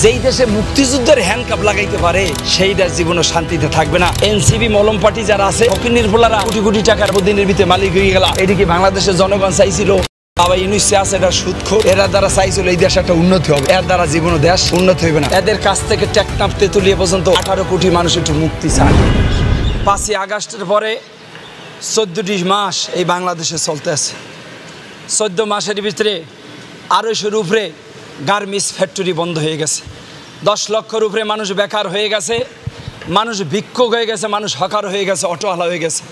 যেই দেশে মুক্তিযুদ্ধের হ্যান্ডকাপ লাগাইতে পারে সেই দেশ জীবনে শান্তিতে থাকবে না। এনসিপি মলম পার্টি যারা আছে ফকির ভোলারা কোটি কোটি টাকার প্রতিনিধিত্বে মালিক হয়ে গেল। এদিকে বাংলাদেশের জনগণ চাইছিল বাবা ইউনুসে আছে এটা সুদখোর, এরা দ্বারা চাইছিল এই দেশ একটা উন্নতি হবে, এর দ্বারা জীবনে দেশ উন্নতি হবে না। এদের কাছ থেকে টেকনাফ তেতুলিয়া পর্যন্ত 18 কোটি মানুষ একটু মুক্তি চায়। 5ই আগস্টের পরে 14টি মাস এই বাংলাদেশে চলতে আছে। 14 মাসের ভিতরে 250-এর উপরে গার্মেন্টস ফ্যাক্টরি বন্ধ হয়ে গেছে। 10 লক্ষের উপরে মানুষ বেকার হয়ে গেছে, মানুষ ভিক্ষুক হয়ে গেছে, মানুষ হকার হয়ে গেছে, অটোওয়ালা হয়ে গেছে।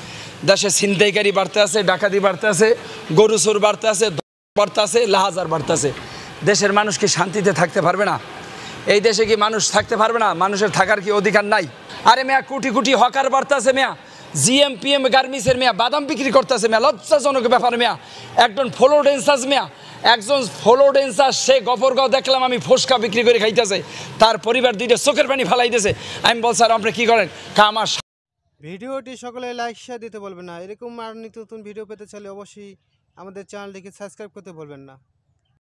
দেশে ছিনতাইকারী বাড়তে আছে, ডাকাতি বাড়তে আছে, গরু চোর বাড়তে আছে, বাড়তে আছে, লাহাজার বাড়তে আছে। দেশের মানুষ কি শান্তিতে থাকতে পারবে না? এই দেশে কি মানুষ থাকতে পারবে না? মানুষের থাকার কি অধিকার নাই? আরে মেয়া কোটি কোটি হকার বাড়তে আছে, মেয়া জিএম পিএম গার্মেন্টসের মেয়া বাদাম বিক্রি করতেছে, মেয়া লজ্জাজনক ব্যাপার। মেয়া একজন ফলো ডেন্সাস, মেয়া একজন ফলো ডেন্সাস, সে গফরগাঁও দেখলাম আমি ফোসকা বিক্রি করে খাইতেছে, তার পরিবার 2টা চোখের পানি ফালাইতেছে। আমি বলছি আর আপনি কি করেন? আমার ভিডিওটি সকলে লাইক শেয়ার দিতে বলবেন না। এরকম আর নিত্য নতুন ভিডিও পেতে চাইলে অবশ্যই আমাদের চ্যানেলটিকে সাবস্ক্রাইব করতে বলবেন না।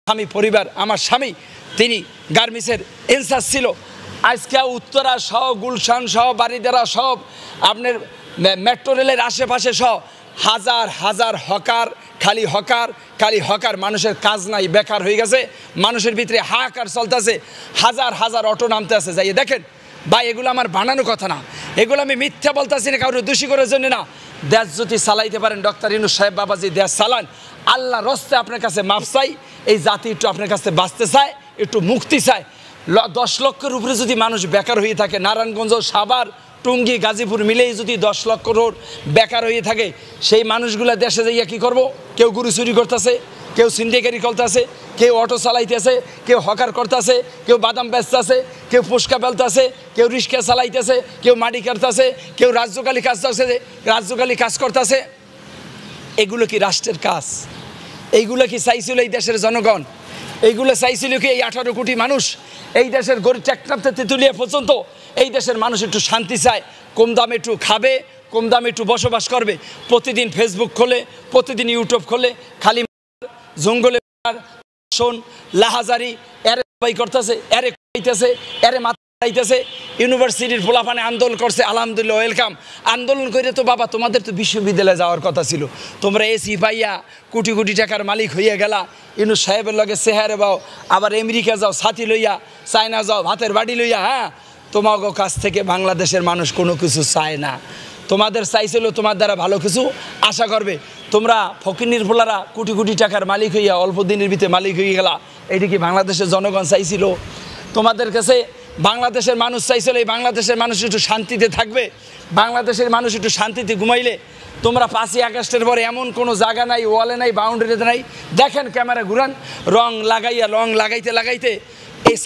আমি পরিবার, আমার স্বামী তিনি গার্মেন্টসের ইনচার্জ ছিল। আজকে উত্তরা সহ, গুলশান সহ, বারিদারা সব, আপনার মেট্রো রেলের আশেপাশে সহ হাজার হাজার হকার, খালি হকার, খালি হকার। মানুষের কাজ নাই, বেকার হয়ে গেছে, মানুষের ভিতরে হাহাকার চলতেছে, হাজার হাজার অটো নামতে আছে। যাইয়ে দেখেন ভাই, এগুলো আমার বানানো কথা না, এগুলো আমি মিথ্যা বলতেছি না, কারোর দোষী করার জন্য না। দেশ যদি চালাইতে পারেন ডক্টর ইউনূস সাহেব বাবাজি, দেশ চালান। আল্লাহ রস্তে আপনার কাছে মাপ চাই, এই জাতি একটু আপনার কাছে বাঁচতে চায়, একটু মুক্তি চায়। 10 লক্ষের উপরে যদি মানুষ বেকার হয়ে থাকে, নারায়ণগঞ্জ, সাভার, টুঙ্গি, গাজীপুর মিলেই যদি 10 লক্ষ বেকার হয়ে থাকে, সেই মানুষগুলো দেশে যাইয়া কী করবো? কেউ গরু চুরি করতেছে, কেউ ছিনতাইকারী করতেছে, কেউ অটো চালাইতেছে, কেউ হকার করতেছে, কেউ বাদাম বেচতেছে, কেউ ফুচকা বেলতেছে, কেউ রিক্সা চালাইতেছে, কেউ মাটি কাটতেছে, কেউ রাজ্যকালী কাজ করতেছে, রাজ্যকালী কাজ করতেছে। এগুলো কি রাষ্ট্রের কাজ? এইগুলো কি চাইছিল এই দেশের জনগণ? এইগুলো চাইছিল কি এই 18 কোটি মানুষ? এই দেশের গরিব টেকনাফ থেকে তেতুলিয়া পর্যন্ত এই দেশের মানুষ একটু শান্তি চায়, কম দামে একটু খাবে, কম দামে একটু বসবাস করবে। প্রতিদিন ফেসবুক খোলে, প্রতিদিন ইউটিউব খোলে, খালি জঙ্গলে শোন লাহাজারি এরে সবাই করতেছে, এরে খাইতেছে, এরে মাথাইতেছে। ইউনিভার্সিটির পোলাপানে আন্দোলন করছে, আলহামদুলিল্লাহ ওয়েলকাম। আন্দোলন করে তো বাবা তোমাদের তো বিশ্ববিদ্যালয়ে যাওয়ার কথা ছিল, তোমরা এসি পাইয়া কোটি কোটি টাকার মালিক হইয়া গেলা। ইউনূস সাহেবের লগে সেহারে বাও, আবার আমেরিকা যাও সাথী লইয়া, চায়না যাও ভাতের বাড়ি লইয়া। হ্যাঁ, তোমাকে কাছ থেকে বাংলাদেশের মানুষ কোনো কিছু চায় না। তোমাদের চাইছিল তোমার দ্বারা ভালো কিছু আশা করবে। তোমরা ফকির ভোলারা কোটি কোটি টাকার মালিক হইয়া অল্প দিনের ভিতরে মালিক হয়ে গেলা। এটি কি বাংলাদেশের জনগণ চাইছিল? তোমাদের কাছে বাংলাদেশের মানুষ চাইছিল এই বাংলাদেশের মানুষ একটু শান্তিতে থাকবে, বাংলাদেশের মানুষ একটু শান্তিতে ঘুমাইলে। তোমরা 5ই আগস্টের পরে এমন কোনো জায়গা নাই, ওয়ালে নাই, বাউন্ডারিতে নাই। দেখেন ক্যামেরা ঘুরান, রং লাগাইয়া, রং লাগাইতে লাগাইতে এই